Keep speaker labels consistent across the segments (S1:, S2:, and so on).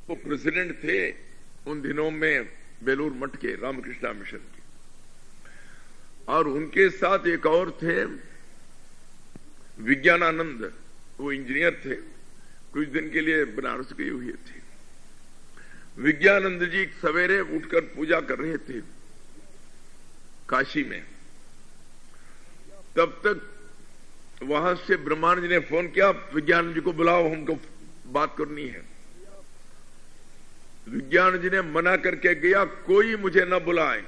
S1: वो प्रेसिडेंट थे उन दिनों में बेलूर मठ के रामकृष्णा मिशन के, और उनके साथ एक और थे विज्ञानानंद, वो इंजीनियर थे, कुछ दिन के लिए बनारस गए हुए थे। विज्ञानानंद जी सवेरे उठकर पूजा कर रहे थे काशी में, तब तक वहां से ब्रह्मानंद जी ने फोन किया, विज्ञान जी को बुलाओ, हमको बात करनी है। विज्ञान जी ने मना करके गया, कोई मुझे न बुलाए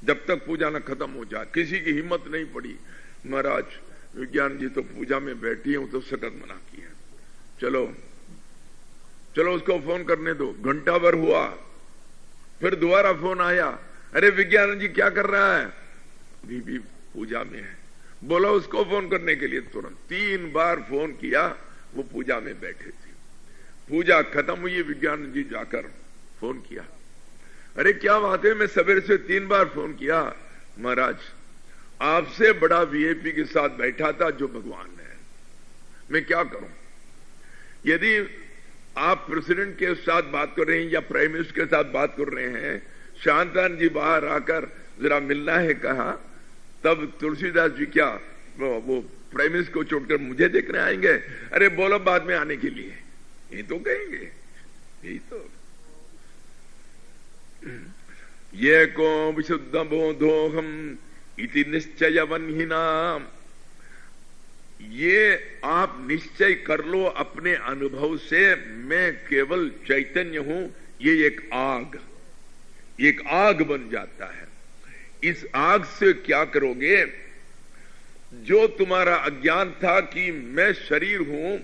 S1: जब तक पूजा न खत्म हो जाए। किसी की हिम्मत नहीं पड़ी। महाराज विज्ञान जी तो पूजा में बैठी हूं, तो सख्त मना किया। चलो चलो उसको फोन करने दो। घंटा भर हुआ, फिर दोबारा फोन आया, अरे विज्ञान जी क्या कर रहा है? बीबी पूजा में है। बोला उसको फोन करने के लिए तुरंत। 3 बार फोन किया, वो पूजा में बैठे थे। पूजा खत्म हुई, विज्ञान जी जाकर फोन किया, अरे क्या बात है, मैं सवेरे से 3 बार फोन किया। महाराज आपसे बड़ा वीआईपी के साथ बैठा था जो भगवान है, मैं क्या करूं? यदि आप प्रेसिडेंट के साथ बात कर रहे हैं या प्राइम मिनिस्टर के साथ बात कर रहे हैं, शांतान जी बाहर आकर जरा मिलना है कहा, तब तुलसीदास जी क्या वो प्राइम मिनिस्टर को छोड़कर मुझे देखने आएंगे? अरे बोलो बाद में आने के लिए, ये तो कहेंगे। यही तो ये को विशुद्ध बोधोहम इति निश्चय वन्हिना, ये आप निश्चय कर लो अपने अनुभव से, मैं केवल चैतन्य हूं। ये एक आग बन जाता है। इस आग से क्या करोगे? जो तुम्हारा अज्ञान था कि मैं शरीर हूं,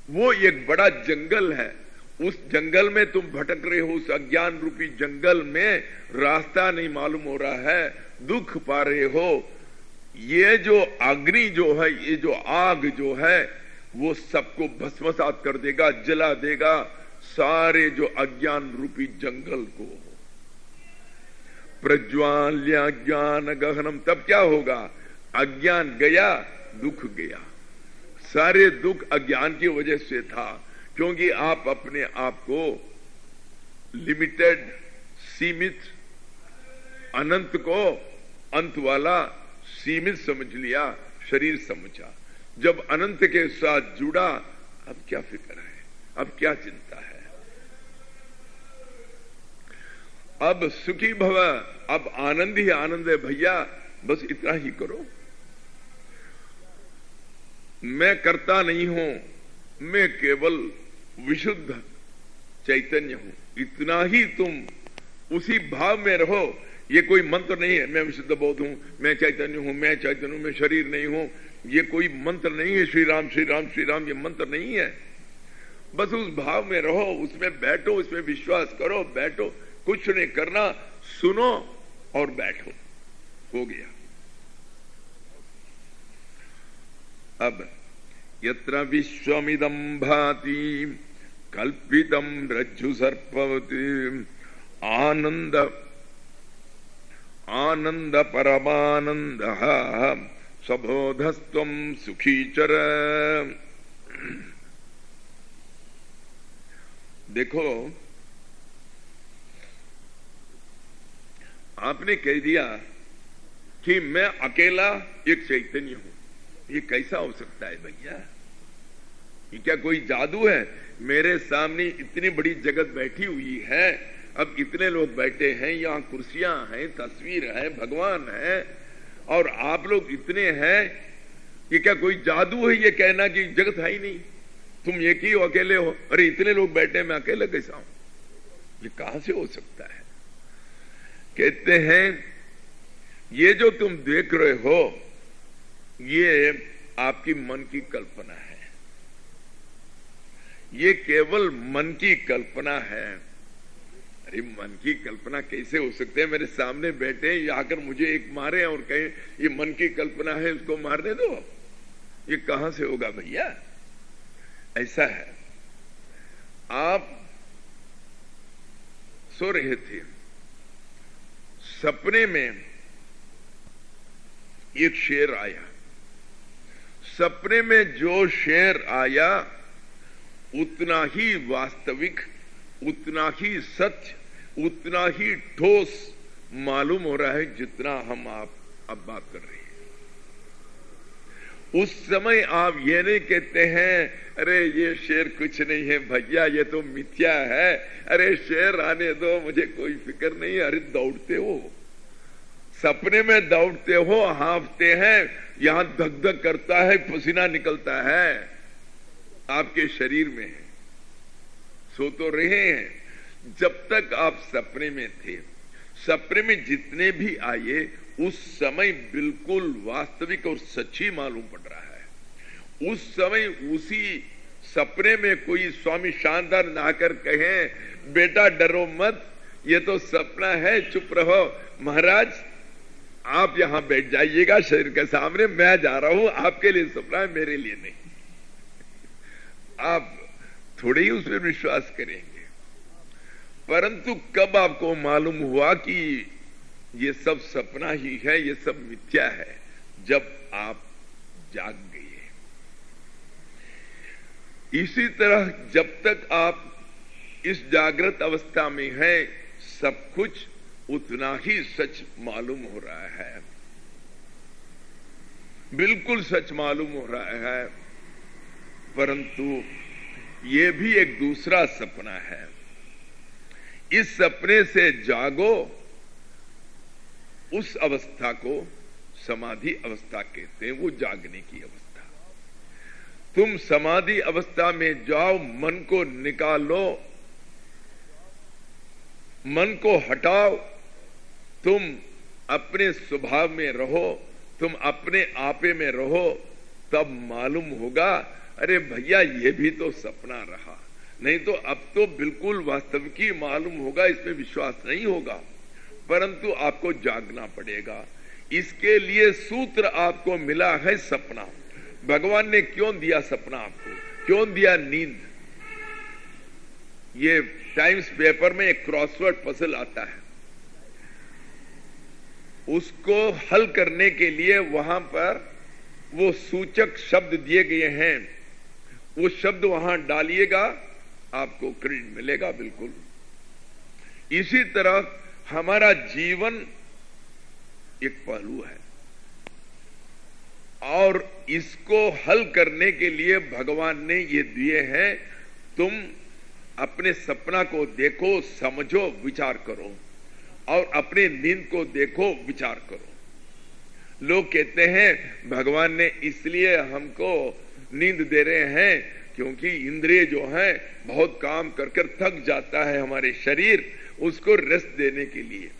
S1: वो एक बड़ा जंगल है। उस जंगल में तुम भटक रहे हो, उस अज्ञान रूपी जंगल में रास्ता नहीं मालूम हो रहा है, दुख पा रहे हो। ये जो अग्नि जो है, ये जो आग जो है, वो सबको भस्मसात कर देगा, जला देगा, सारे जो अज्ञान रूपी जंगल को। प्रज्वाल्य ज्ञान गहनम, तब क्या होगा? अज्ञान गया, दुख गया। सारे दुख अज्ञान की वजह से था, क्योंकि आप अपने आप को लिमिटेड, सीमित, अनंत को अंत वाला सीमित समझ लिया, शरीर समझा। जब अनंत के साथ जुड़ा, अब क्या फिक्र है, अब क्या चिंता है? अब सुखी भव, अब आनंद ही आनंद है भैया, बस इतना ही करो। मैं करता नहीं हूं, मैं केवल विशुद्ध चैतन्य हूं, इतना ही तुम उसी भाव में रहो। ये कोई मंत्र नहीं है, मैं विशुद्ध बोध हूं, मैं चैतन्य हूं, मैं चैतन्य हूं, मैं शरीर नहीं हूं। ये कोई मंत्र नहीं है, श्री राम श्री राम श्री राम, ये मंत्र नहीं है। बस उस भाव में रहो, उसमें बैठो, उसमें विश्वास करो, बैठो, कुछ नहीं करना, सुनो और बैठो, हो गया। अब यत्र विश्वमिदं भाति कल्पितं रज्जु सर्पवति आनंद आनंद परमानंदः सबोधस्त्वं सुखीचर। देखो, आपने कह दिया कि मैं अकेला एक चैतन्य हूं। ये कैसा हो सकता है भैया? ये क्या कोई जादू है? मेरे सामने इतनी बड़ी जगत बैठी हुई है, अब इतने लोग बैठे हैं, यहाँ कुर्सियां हैं, तस्वीर है, भगवान है, और आप लोग इतने हैं। ये क्या कोई जादू है ये कहना कि जगत है ही नहीं, तुम एक ही हो, अकेले हो? अरे इतने लोग बैठे, मैं अकेला कैसा हूं? ये कहां से हो सकता है? कहते हैं ये जो तुम देख रहे हो, ये आपकी मन की कल्पना है। ये केवल मन की कल्पना है। अरे मन की कल्पना कैसे हो सकते हैं? मेरे सामने बैठे, ये आकर मुझे एक मारे और कहे ये मन की कल्पना है, उसको मारने दो। ये कहां से होगा भैया? ऐसा है। आप सो रहे थे, सपने में एक शेर आया। सपने में जो शेर आया, उतना ही वास्तविक, उतना ही सत्य, उतना ही ठोस मालूम हो रहा है जितना हम आप अब बात कर रहे हैं। उस समय आप ये नहीं कहते हैं अरे ये शेर कुछ नहीं है भैया, ये तो मिथ्या है, अरे शेर आने दो, मुझे कोई फिक्र नहीं। अरे दौड़ते हो, सपने में दौड़ते हो, हाँफते हैं, यहां धक धक करता है, पसीना निकलता है आपके शरीर में, सो तो रहे हैं। जब तक आप सपने में थे, सपने में जितने भी आए उस समय बिल्कुल वास्तविक और सच्ची मालूम पड़ रहा है। उस समय उसी सपने में कोई स्वामी शानदार नहाकर कहें बेटा डरो मत, ये तो सपना है, चुप रहो, महाराज आप यहां बैठ जाइएगा शरीर के सामने, मैं जा रहा हूं, आपके लिए सपना है, मेरे लिए नहीं। आप थोड़े ही उसमें विश्वास करेंगे। परंतु कब आपको मालूम हुआ कि ये सब सपना ही है, ये सब मिथ्या है? जब आप जाग गए। इसी तरह जब तक आप इस जागृत अवस्था में हैं, सब कुछ उतना ही सच मालूम हो रहा है, बिल्कुल सच मालूम हो रहा है। परंतु ये भी एक दूसरा सपना है। इस सपने से जागो, उस अवस्था को समाधि अवस्था कहते हैं, वो जागने की अवस्था। तुम समाधि अवस्था में जाओ, मन को निकालो, मन को हटाओ, तुम अपने स्वभाव में रहो, तुम अपने आपे में रहो, तब मालूम होगा अरे भैया ये भी तो सपना रहा, नहीं तो अब तो बिल्कुल वास्तविक ही मालूम होगा, इसमें विश्वास नहीं होगा। परंतु आपको जागना पड़ेगा। इसके लिए सूत्र आपको मिला है सपना। भगवान ने क्यों दिया सपना आपको, क्यों दिया नींद? ये टाइम्स पेपर में एक क्रॉसवर्ड पजल आता है, उसको हल करने के लिए वहां पर वो सूचक शब्द दिए गए हैं, वो शब्द वहां डालिएगा, आपको क्रेडिट मिलेगा बिल्कुल। इसी तरह हमारा जीवन एक पहलू है और इसको हल करने के लिए भगवान ने ये दिए हैं, तुम अपने सपना को देखो, समझो, विचार करो, और अपने नींद को देखो, विचार करो। लोग कहते हैं भगवान ने इसलिए हमको नींद दे रहे हैं क्योंकि इंद्रिय जो है बहुत काम कर कर थक जाता है हमारे शरीर, उसको रेस्ट देने के लिए।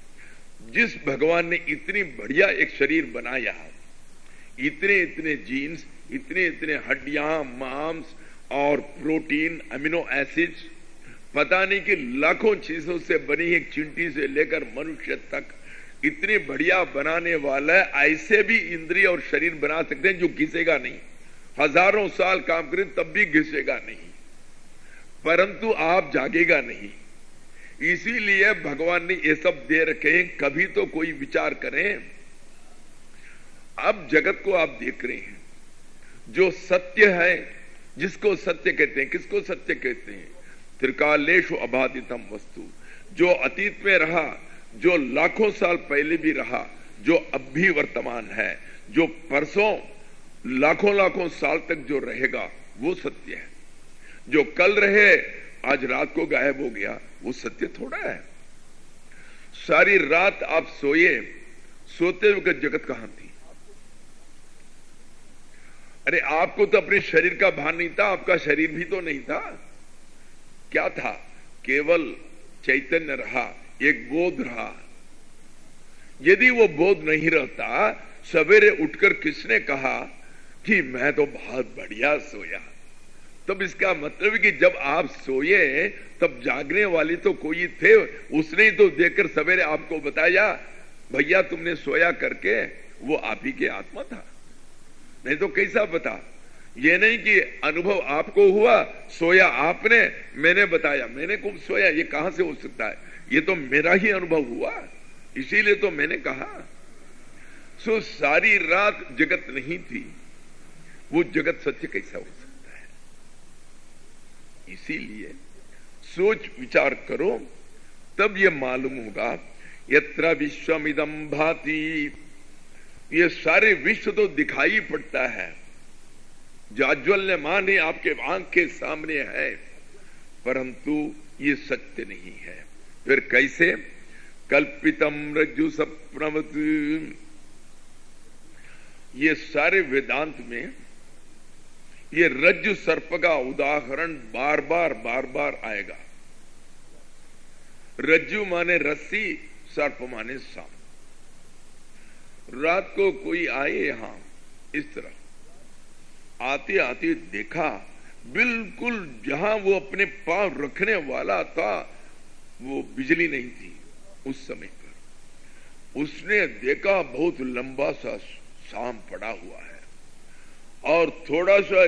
S1: जिस भगवान ने इतनी बढ़िया एक शरीर बनाया, इतने इतने जीन्स, इतने इतने हड्डियां, मांस और प्रोटीन, अमीनो एसिड्स, पता नहीं कि लाखों चीजों से बनी एक चींटी से लेकर मनुष्य तक इतने बढ़िया बनाने वाला है, ऐसे भी इंद्रिय और शरीर बना सकते हैं जो घिसेगा नहीं। हजारों साल काम करें तब भी घिसेगा नहीं, परंतु आप जागेगा नहीं। इसीलिए भगवान ने ये सब दे रखे हैं, कभी तो कोई विचार करें। अब जगत को आप देख रहे हैं, जो सत्य है, जिसको सत्य कहते हैं, किसको सत्य कहते हैं? त्रिकालेषु अबाधितम वस्तु, जो अतीत में रहा, जो लाखों साल पहले भी रहा, जो अब भी वर्तमान है, जो परसों लाखों लाखों साल तक जो रहेगा, वो सत्य है। जो कल रहे, आज रात को गायब हो गया, वो सत्य थोड़ा है। सारी रात आप सोए, सोते हुए जगत कहां थी? अरे आपको तो अपने शरीर का भान नहीं था, आपका शरीर भी तो नहीं था। क्या था? केवल चैतन्य रहा, एक बोध रहा। यदि वो बोध नहीं रहता, सवेरे उठकर किसने कहा कि मैं तो बहुत बढ़िया सोया, तब इसका मतलब है कि जब आप सोए तब जागने वाले तो कोई थे, उसने ही तो देखकर सवेरे आपको बताया भैया तुमने सोया करके, वो आप ही के आत्मा था। नहीं तो कैसा पता? ये नहीं कि अनुभव आपको हुआ, सोया आपने, मैंने बताया, मैंने खूब सोया, ये कहां से हो सकता है? ये तो मेरा ही अनुभव हुआ, इसीलिए तो मैंने कहा। सो सारी रात जगत नहीं थी, वो जगत सत्य कैसा हो सकता है? इसीलिए सोच विचार करो, तब ये मालूम होगा। यत्र विश्वमिदं भाति, ये सारे विश्व तो दिखाई पड़ता है, जाज्वल्यमान है, आपके आंख के सामने है, परंतु ये सत्य नहीं है। फिर कैसे? कल्पितम रज्जु सप्नवत, ये सारे वेदांत में ये रज्जु सर्प का उदाहरण बार बार आएगा। रज्जु माने रस्सी, सर्प माने सांप। रात को कोई आए यहां, इस तरह आते आते देखा, बिल्कुल जहां वो अपने पांव रखने वाला था वो बिजली नहीं थी उस समय पर। उसने देखा बहुत लंबा सा सांप पड़ा हुआ है और थोड़ा सा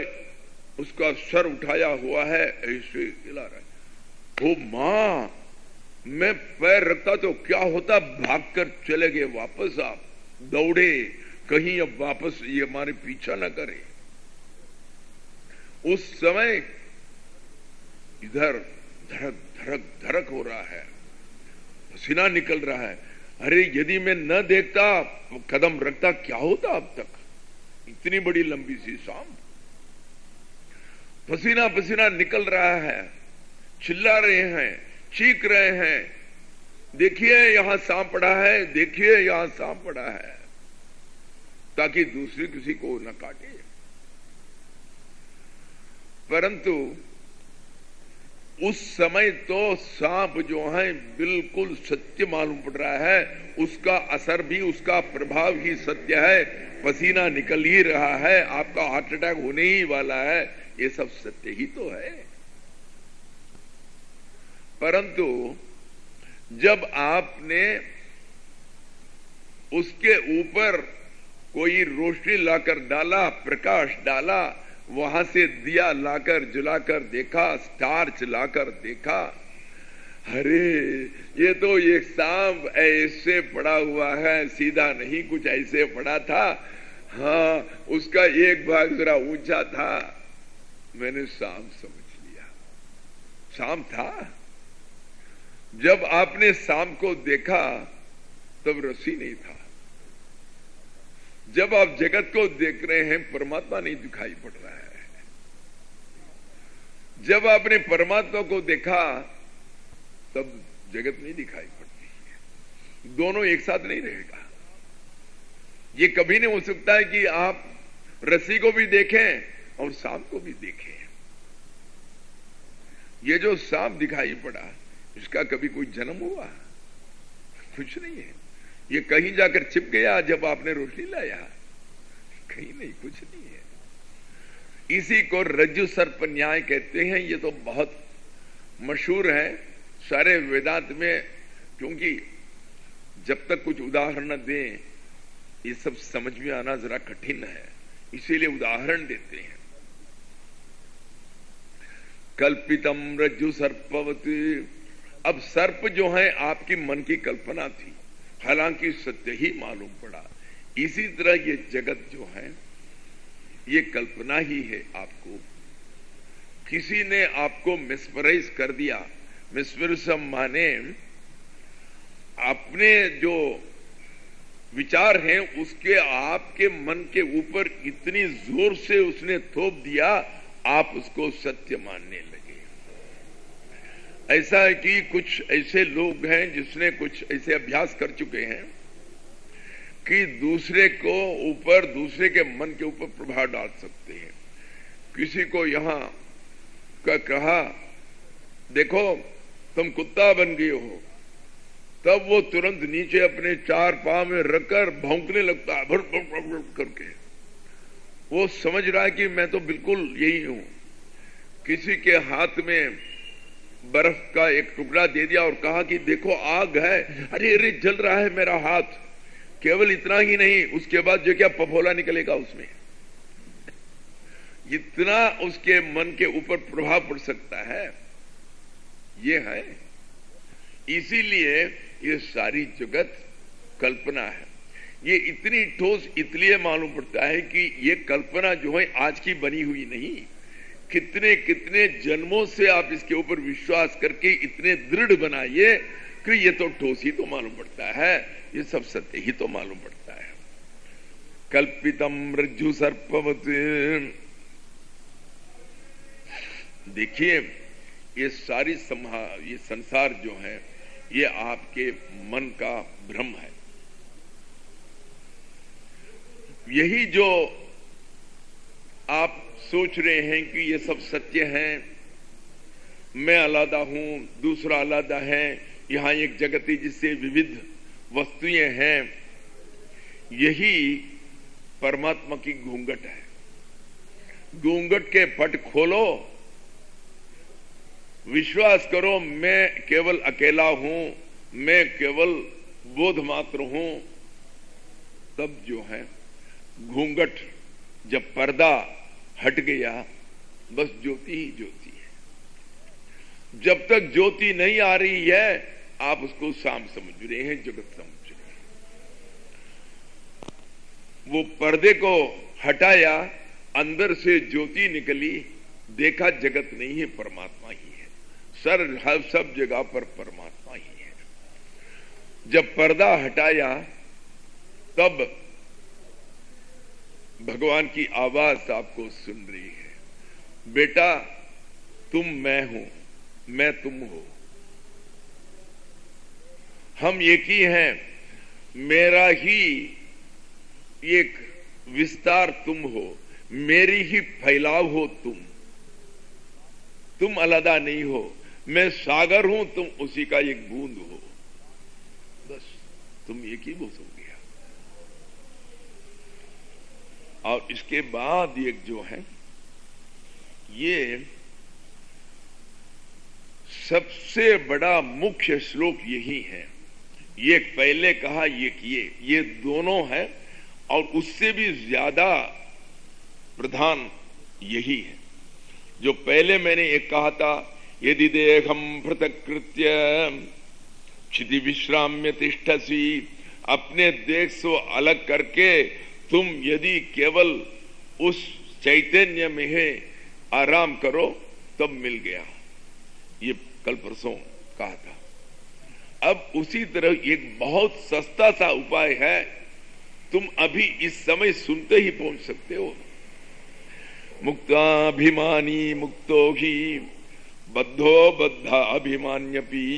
S1: उसका सर उठाया हुआ है, ऐसे हिला रहा है। ओ मां, मैं पैर रखता तो क्या होता, भागकर चले गए वापस। आप दौड़े कहीं अब वापस ये हमारे पीछा न करे। उस समय इधर धड़क धड़क धड़क हो रहा है, पसीना निकल रहा है। अरे यदि मैं न देखता, कदम रखता, क्या होता अब तक? इतनी बड़ी लंबी सी सांप, पसीना पसीना निकल रहा है, चिल्ला रहे हैं, चीख रहे हैं, देखिए यहां सांप पड़ा है, देखिए यहां सांप पड़ा है, ताकि दूसरे किसी को न काटे। परंतु उस समय तो सांप जो है बिल्कुल सत्य मालूम पड़ रहा है, उसका असर भी, उसका प्रभाव ही सत्य है, पसीना निकल ही रहा है, आपका हार्ट अटैक होने ही वाला है, ये सब सत्य ही तो है। परंतु जब आपने उसके ऊपर कोई रोशनी लाकर डाला, प्रकाश डाला, वहां से दिया लाकर जलाकर देखा, स्टार्च लाकर देखा, अरे ये तो एक सांप ऐसे पड़ा हुआ है, सीधा नहीं, कुछ ऐसे पड़ा था। हाँ, उसका एक भाग जरा ऊंचा था, मैंने सांप समझ लिया, सांप था। जब आपने सांप को देखा तब रस्सी नहीं था। जब आप जगत को देख रहे हैं, परमात्मा नहीं दिखाई पड़ रहा है। जब आपने परमात्मा को देखा तब जगत नहीं दिखाई पड़ती है। दोनों एक साथ नहीं रहेगा। ये कभी नहीं हो सकता है कि आप रस्सी को भी देखें और सांप को भी देखें। ये जो सांप दिखाई पड़ा, इसका कभी कोई जन्म हुआ? कुछ नहीं है। ये कहीं जाकर छिप गया जब आपने रोशनी लाया? कहीं नहीं, कुछ नहीं है। इसी को रज्जु सर्प न्याय कहते हैं। ये तो बहुत मशहूर है सारे वेदांत में, क्योंकि जब तक कुछ उदाहरण न दें ये सब समझ में आना जरा कठिन है, इसीलिए उदाहरण देते हैं। कल्पितम रज्जु सर्पवत। अब सर्प जो है आपकी मन की कल्पना थी, हालांकि सत्य ही मालूम पड़ा। इसी तरह ये जगत जो है ये कल्पना ही है। आपको किसी ने आपको मिसप्राइज कर दिया। मिसप्राइज माने अपने जो विचार हैं उसके आपके मन के ऊपर इतनी जोर से उसने थोप दिया, आप उसको सत्य मानने लगे। ऐसा है कि कुछ ऐसे लोग हैं जिसने कुछ ऐसे अभ्यास कर चुके हैं कि दूसरे को ऊपर, दूसरे के मन के ऊपर प्रभाव डाल सकते हैं। किसी को यहां का कहा, देखो तुम कुत्ता बन गए हो, तब वो तुरंत नीचे अपने चार पांव में रखकर भौंकने लगता है, भर भर भर भर करके। वो समझ रहा है कि मैं तो बिल्कुल यही हूं। किसी के हाथ में बर्फ का एक टुकड़ा दे दिया और कहा कि देखो आग है, अरे अरे जल रहा है मेरा हाथ। केवल इतना ही नहीं, उसके बाद जो क्या फफोला निकलेगा उसमें। इतना उसके मन के ऊपर प्रभाव पड़ सकता है। ये है, इसीलिए ये सारी जगत कल्पना है। ये इतनी ठोस इसलिए मालूम पड़ता है कि ये कल्पना जो है आज की बनी हुई नहीं, कितने कितने जन्मों से आप इसके ऊपर विश्वास करके इतने दृढ़ बनाइए कि ये तो ठोस ही तो मालूम पड़ता है, ये सब सत्य ही तो मालूम पड़ता है। कल्पितम रज्जु सर्पवत। देखिए ये सारी ये संसार जो है ये आपके मन का भ्रम है। यही जो आप सोच रहे हैं कि ये सब सत्य है, मैं अलग हूं, दूसरा अलग है, यहां एक जगत है जिससे विविध वस्तुएं हैं, यही परमात्मा की घूंघट है। घूंघट के पट खोलो, विश्वास करो मैं केवल अकेला हूं, मैं केवल बोध मात्र हूं, तब जो है घूंघट, जब पर्दा हट गया, बस ज्योति ही ज्योति है। जब तक ज्योति नहीं आ रही है आप उसको शाम समझ रहे हैं, जगत समझ रहे हैं। वो पर्दे को हटाया, अंदर से ज्योति निकली, देखा जगत नहीं है, परमात्मा ही है। हर सब जगह पर परमात्मा ही है। जब पर्दा हटाया तब भगवान की आवाज आपको सुन रही है, बेटा तुम मैं हूं, मैं तुम हो, हम एक ही हैं, मेरा ही एक विस्तार तुम हो, मेरी ही फैलाव हो तुम अलग नहीं हो, मैं सागर हूं, तुम उसी का एक बूंद हो, बस तुम एक ही बोध हो गया। और इसके बाद एक जो है ये सबसे बड़ा मुख्य श्लोक यही है। ये पहले कहा, ये दोनों है, और उससे भी ज्यादा प्रधान यही है। जो पहले मैंने एक कहा था, यदि देहम पृथक्कृत्य क्षिति विश्राम्य तिष्ठसी, अपने देह से अलग करके तुम यदि केवल उस चैतन्य में है आराम करो तब मिल गया, ये कल परसों कहा था। अब उसी तरह एक बहुत सस्ता सा उपाय है, तुम अभी इस समय सुनते ही पहुंच सकते हो। मुक्ताभिमानी मुक्तो ही बद्धो बद्धा अभिमान्यपि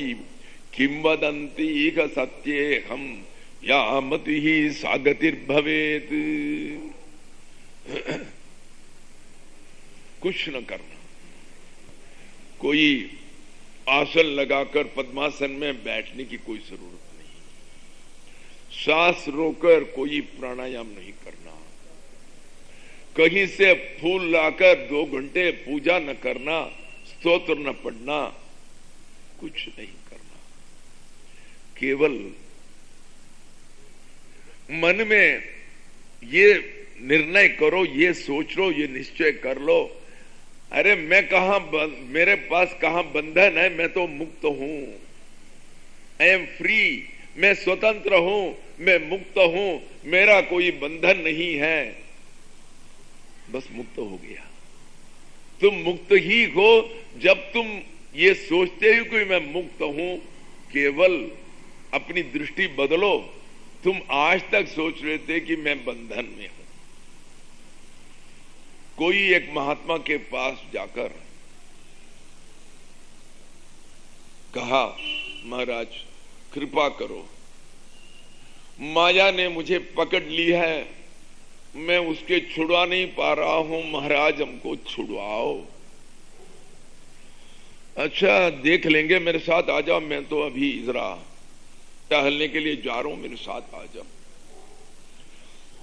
S1: किंवदंती का सत्ये हम या मति ही सागतिर्भवेत। कुछ न करना, कोई आसन लगाकर पद्मासन में बैठने की कोई जरूरत नहीं, सांस रोकर कोई प्राणायाम नहीं करना, कहीं से फूल लाकर 2 घंटे पूजा न करना, स्तोत्र न पढ़ना, कुछ नहीं करना। केवल मन में ये निर्णय करो, ये सोच लो, ये निश्चय कर लो, अरे मैं कहां, मेरे पास कहां बंधन है, मैं तो मुक्त हूं, आई एम फ्री, मैं स्वतंत्र हूं, मैं मुक्त हूं, मेरा कोई बंधन नहीं है, बस मुक्त हो गया। तुम मुक्त ही हो जब तुम ये सोचते हो कि मैं मुक्त हूं। केवल अपनी दृष्टि बदलो, तुम आज तक सोच रहे थे कि मैं बंधन में हूं। कोई एक महात्मा के पास जाकर कहा, महाराज कृपा करो, माया ने मुझे पकड़ ली है, मैं उसके छुड़वा नहीं पा रहा हूं, महाराज हमको छुड़वाओ। अच्छा देख लेंगे, मेरे साथ आ जाओ, मैं तो अभी जरा टहलने के लिए जा रहा हूं, मेरे साथ आ जाओ।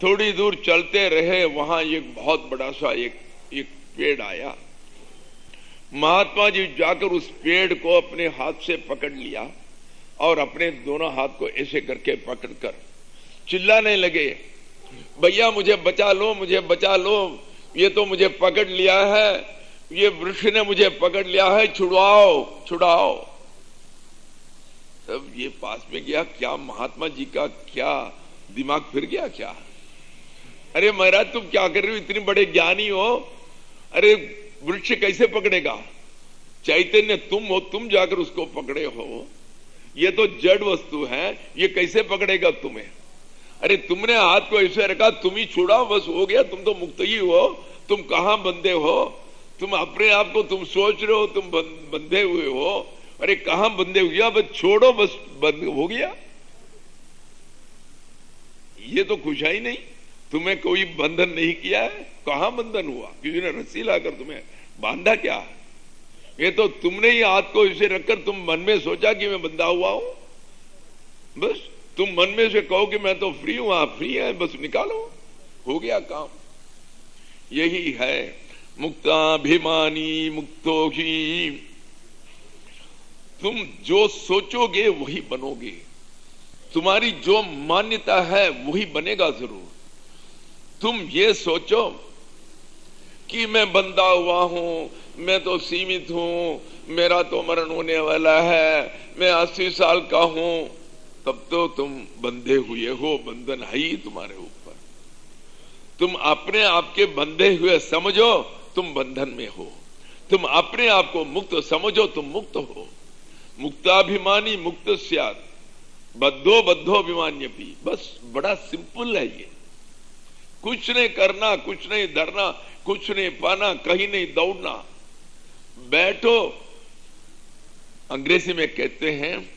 S1: थोड़ी दूर चलते रहे, वहां एक बहुत बड़ा सा एक पेड़ आया। महात्मा जी जाकर उस पेड़ को अपने हाथ से पकड़ लिया और अपने दोनों हाथ को ऐसे करके पकड़कर चिल्लाने लगे, भैया मुझे बचा लो, मुझे बचा लो, ये तो मुझे पकड़ लिया है, ये वृक्ष ने मुझे पकड़ लिया है, छुड़ाओ छुड़ाओ। तब ये पास में गया, क्या महात्मा जी का क्या दिमाग फिर गया क्या? अरे महाराज तुम क्या कर रहे हो, इतने बड़े ज्ञानी हो, अरे वृक्ष कैसे पकड़ेगा? चैतन्य तुम हो, तुम जाकर उसको पकड़े हो। ये तो जड़ वस्तु है, ये कैसे पकड़ेगा तुम्हें? अरे तुमने हाथ को ऐसे रखा, तुम ही छुड़ाओ, बस हो गया, तुम तो मुक्त ही हो। तुम कहां बंधे हो? तुम अपने आप को तुम सोच रहे हो तुम बंधे हुए हो। अरे कहां बंधे हुए? बस छोड़ो, बस बंद हो गया। ये तो खुश ही नहीं, तुम्हें कोई बंधन नहीं किया है। कहां बंधन हुआ? किसी ने रस्सी लाकर तुम्हें बांधा क्या? ये तो तुमने ही हाथ को इसे रखकर तुम मन में सोचा कि मैं बंधा हुआ हूं। बस तुम मन में से कहो कि मैं तो फ्री हूं, आप फ्री है, बस निकालो, हो गया काम। यही है मुक्ताभिमानी मुक्तो ही। तुम जो सोचोगे वही बनोगे, तुम्हारी जो मान्यता है वही बनेगा जरूर। तुम ये सोचो कि मैं बंधा हुआ हूं, मैं तो सीमित हूं, मेरा तो मरण होने वाला है, मैं 80 साल का हूं, तब तो तुम बंधे हुए हो, बंधन है ही तुम्हारे ऊपर। तुम अपने आप के बंधे हुए समझो, तुम बंधन में हो। तुम अपने आप को मुक्त समझो, तुम मुक्त हो। मुक्ताभिमानी मुक्त स्यात्, बद्धो बद्धोभिमान्यपि। बस बड़ा सिंपल है ये। कुछ नहीं करना, कुछ नहीं धरना, कुछ नहीं पाना, कहीं नहीं दौड़ना, बैठो। अंग्रेजी में कहते हैं,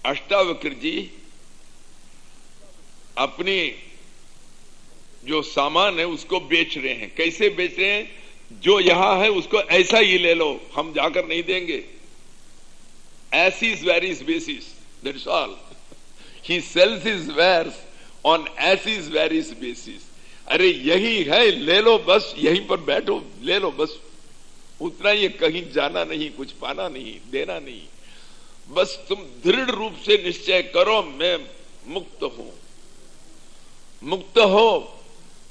S1: अष्टावक्र जी अपनी जो सामान है उसको बेच रहे हैं। कैसे बेच रहे हैं? जो यहां है उसको ऐसा ही ले लो, हम जाकर नहीं देंगे। As is varies basis, that's all. He sells his wares on as is varies basis. अरे यही है, ले लो बस, यहीं पर बैठो, ले लो बस, उतना ही, कहीं जाना नहीं, कुछ पाना नहीं, देना नहीं। बस तुम दृढ़ रूप से निश्चय करो, मैं मुक्त हूं। मुक्त हो।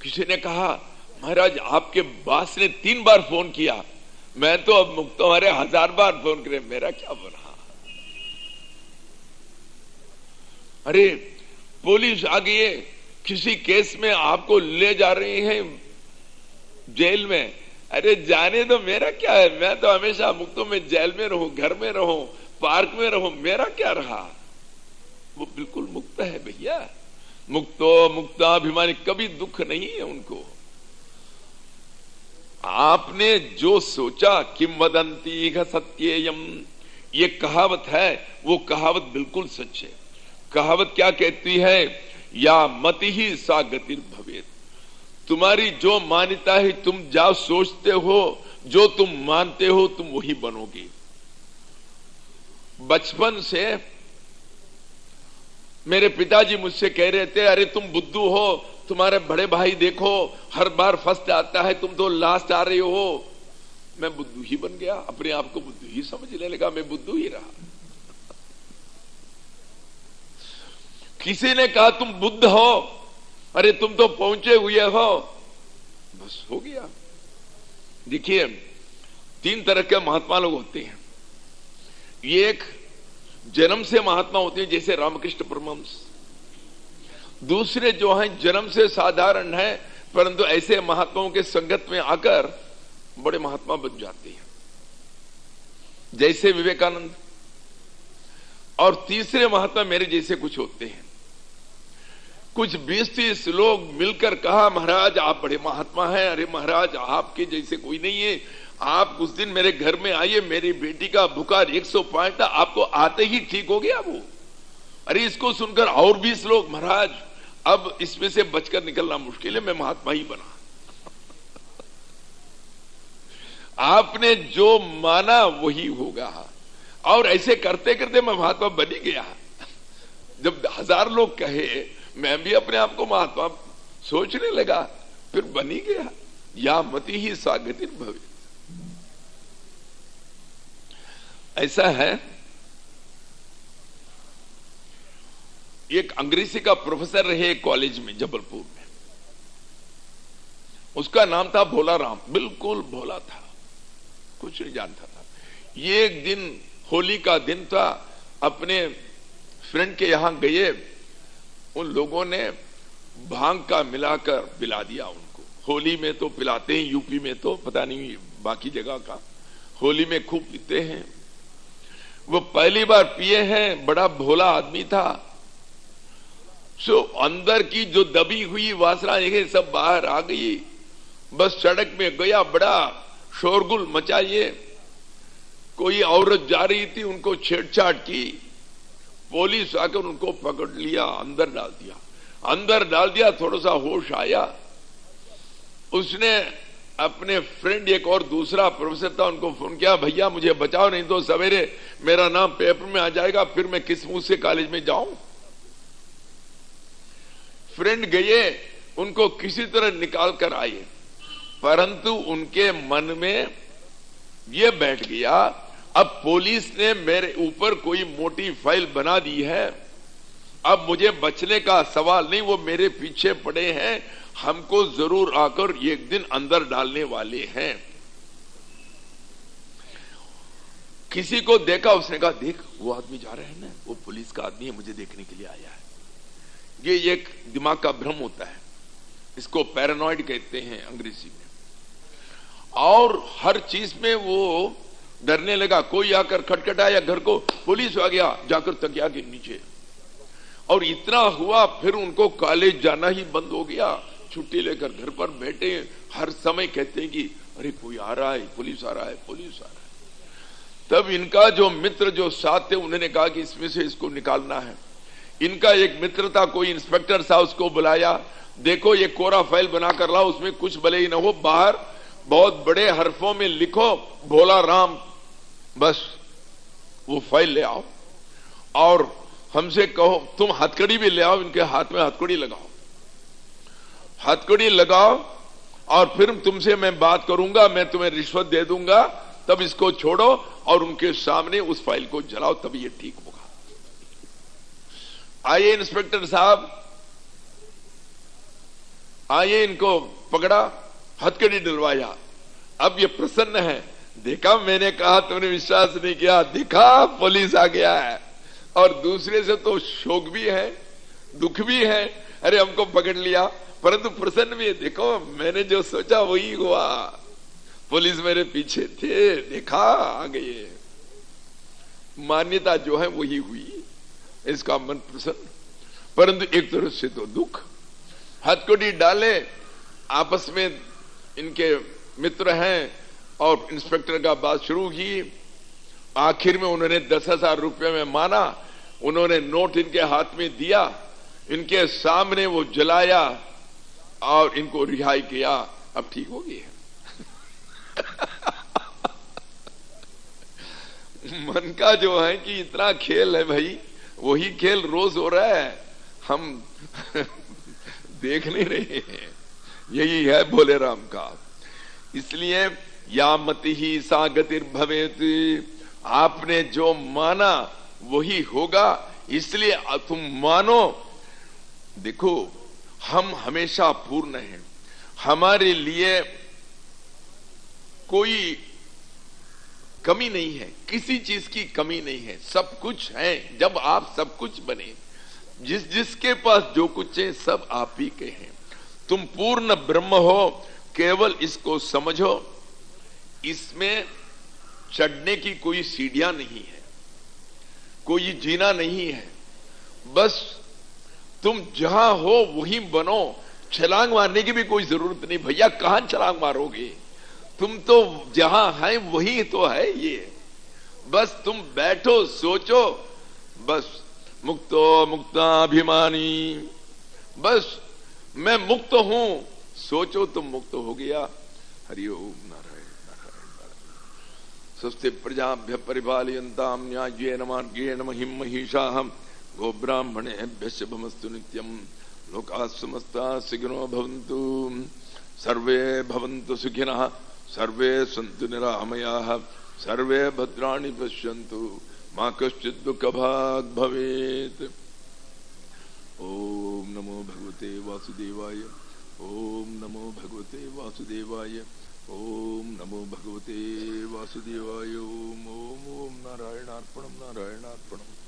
S1: किसी ने कहा, महाराज आपके बास ने 3 बार फोन किया, मैं तो अब मुक्त हूं। अरे 1000 बार फोन करे, मेरा क्या बना? अरे पुलिस आ गई है, किसी केस में आपको ले जा रही है जेल में। अरे जाने दो, मेरा क्या है? मैं तो हमेशा मुक्त हूं, मैं जेल में रहूं, घर में रहूं, पार्क में रहूं, मेरा क्या रहा? वो बिल्कुल मुक्त है भैया। मुक्तो मुक्ताभिमानी, कभी दुख नहीं है उनको। आपने जो सोचा, किम वदंती सत्येयम, ये कहावत है, वो कहावत बिल्कुल सच है। कहावत क्या कहती है? या मति ही सा गतिर भवेत। तुम्हारी जो मान्यता है, तुम जा सोचते हो, जो तुम मानते हो, तुम वही बनोगे। बचपन से मेरे पिताजी मुझसे कह रहे थे, अरे तुम बुद्धू हो, तुम्हारे बड़े भाई देखो हर बार फर्स्ट आता है, तुम तो लास्ट आ रहे हो। मैं बुद्धू ही बन गया, अपने आप को बुद्धू ही समझने लगा, मैं बुद्धू ही रहा। किसी ने कहा तुम बुद्ध हो, अरे तुम तो पहुंचे हुए हो, बस हो गया। देखिए 3 तरह के महात्मा लोग होते हैं। एक जन्म से महात्मा होते हैं, जैसे रामकृष्ण परमहंस। दूसरे जो हैं जन्म से साधारण हैं, परंतु ऐसे महात्माओं के संगत में आकर बड़े महात्मा बन जाते हैं, जैसे विवेकानंद। और तीसरे महात्मा मेरे जैसे कुछ होते हैं। कुछ 20-30 लोग मिलकर कहा, महाराज आप बड़े महात्मा हैं, अरे महाराज आपके जैसे कोई नहीं है, आप उस दिन मेरे घर में आइए, मेरी बेटी का बुखार 105 था, आपको आते ही ठीक हो गया वो। अरे इसको सुनकर और 20 लोग, महाराज अब इसमें से बचकर निकलना मुश्किल है, मैं महात्मा ही बना। आपने जो माना वही होगा। और ऐसे करते करते मैं महात्मा बन ही गया। जब 1000 लोग कहे, मैं भी अपने आप को महात्मा सोचने लगा, फिर बन ही गया। या मति ही सा गतिर भवेत्। ऐसा है, एक अंग्रेजी का प्रोफेसर रहे कॉलेज में जबलपुर में, उसका नाम था भोला राम। बिल्कुल भोला था, कुछ नहीं जानता था। ये एक दिन होली का दिन था, अपने फ्रेंड के यहां गए, उन लोगों ने भांग का मिलाकर पिला दिया उनको। होली में तो पिलाते हैं, यूपी में तो पता नहीं बाकी जगह का। होली में खूब पीते हैं। वो पहली बार पिए हैं, बड़ा भोला आदमी था। सो अंदर की जो दबी हुई वासना ये सब बाहर आ गई। बस सड़क में गया, बड़ा शोरगुल मचाइए। कोई औरत जा रही थी, उनको छेड़छाड़ की। पुलिस आकर उनको पकड़ लिया, अंदर डाल दिया। अंदर डाल दिया, थोड़ा सा होश आया। उसने अपने फ्रेंड, एक और दूसरा प्रोफेसर था, उनको फोन किया, भैया मुझे बचाओ, नहीं तो सवेरे मेरा नाम पेपर में आ जाएगा, फिर मैं किस मुंह से कॉलेज में जाऊं। फ्रेंड गए, उनको किसी तरह निकाल कर आए, परंतु उनके मन में यह बैठ गया, अब पुलिस ने मेरे ऊपर कोई मोटी फाइल बना दी है, अब मुझे बचने का सवाल नहीं, वो मेरे पीछे पड़े हैं, हमको जरूर आकर एक दिन अंदर डालने वाले हैं। किसी को देखा, उसने कहा, देख वो आदमी जा रहे हैं ना, वो पुलिस का आदमी है, मुझे देखने के लिए आया है। ये एक दिमाग का भ्रम होता है, इसको पैरानॉइड कहते हैं अंग्रेजी में। और हर चीज में वो डरने लगा। कोई आकर खटखटाया घर को, पुलिस आ गया, जाकर तकिया के नीचे। और इतना हुआ, फिर उनको कॉलेज जाना ही बंद हो गया। छुट्टी लेकर घर पर बैठे, हर समय कहते हैं कि अरे कोई आ रहा है, पुलिस आ रहा है, पुलिस आ रहा है। तब इनका जो मित्र जो साथ थे, उन्होंने कहा कि इसमें से इसको निकालना है। इनका एक मित्र था, कोई इंस्पेक्टर साहब, उसको बुलाया, देखो ये कोरा फाइल बनाकर लाओ, उसमें कुछ भले ही न हो, बाहर बहुत बड़े हरफों में लिखो भोला राम, बस वो फाइल ले आओ। और हमसे कहो तुम हथकड़ी भी ले आओ, इनके हाथ में हथकड़ी लगाओ, हथकड़ी लगाओ, और फिर तुमसे मैं बात करूंगा, मैं तुम्हें रिश्वत दे दूंगा, तब इसको छोड़ो और उनके सामने उस फाइल को जलाओ, तब ये ठीक होगा। आइए इंस्पेक्टर साहब आइए, इनको पकड़ा, हथकड़ी डलवाया। अब ये प्रसन्न है, देखा मैंने कहा तुमने विश्वास नहीं किया, देखा पुलिस आ गया है। और दूसरे से तो शोक भी है, दुख भी है, अरे हमको पकड़ लिया, परंतु प्रसन्न भी है, देखो मैंने जो सोचा वही हुआ, पुलिस मेरे पीछे थे, देखा आ गए। मान्यता जो है वही हुई, इसका मन प्रसन्न, परंतु एक तरह से तो दुख। हथकड़ी डाले, आपस में इनके मित्र हैं, और इंस्पेक्टर का बात शुरू की। आखिर में उन्होंने 10,000 रुपये में माना, उन्होंने नोट इनके हाथ में दिया, इनके सामने वो जलाया और इनको रिहाई किया। अब ठीक हो गई है। मन का जो है कि इतना खेल है भाई, वही खेल रोज हो रहा है, हम देख नहीं रहे हैं। यही है भोले राम का। इसलिए या मति ही सा गतिर्भवेत, आपने जो माना वही होगा, इसलिए तुम मानो। देखो हम हमेशा पूर्ण हैं, हमारे लिए कोई कमी नहीं है, किसी चीज की कमी नहीं है, सब कुछ है। जब आप सब कुछ बने, जिसके पास जो कुछ है सब आप ही के हैं। तुम पूर्ण ब्रह्म हो, केवल इसको समझो। इसमें चढ़ने की कोई सीढ़ियां नहीं है, कोई जीना नहीं है, बस तुम जहां हो वहीं बनो। छलांग मारने की भी कोई जरूरत नहीं भैया, कहां छलांग मारोगे, तुम तो जहां है वही तो है। ये बस तुम बैठो, सोचो, बस मुक्तो मुक्ताभिमानी, बस मैं मुक्त हूं, सोचो तुम मुक्त हो गया। हरिओम नारायण नारायण नारायण। स्वस्ति प्रजाभ्य परिपालयन्ताम न्याय्येन मार्गेण महिं महिषाः गोब्राह्मणेभ्यः शुभमस्तु नित्यम्। लोकाः समस्ताः सुखिनो भवन्तु, सर्वे भवन्तु सुखिनः, सर्वे सन्तु निरामयाः, सर्वे भद्राणि पश्यन्तु, मा कश्चित् दुःखभाग् भवेत्। ओम नमो भगवते वासुदेवाय, ओम नमो भगवते वासुदेवाय, ओम नमो भगवते वासुदेवाय। ओम ओम ओम नारायणार्पणम् नारायणार्पणम्।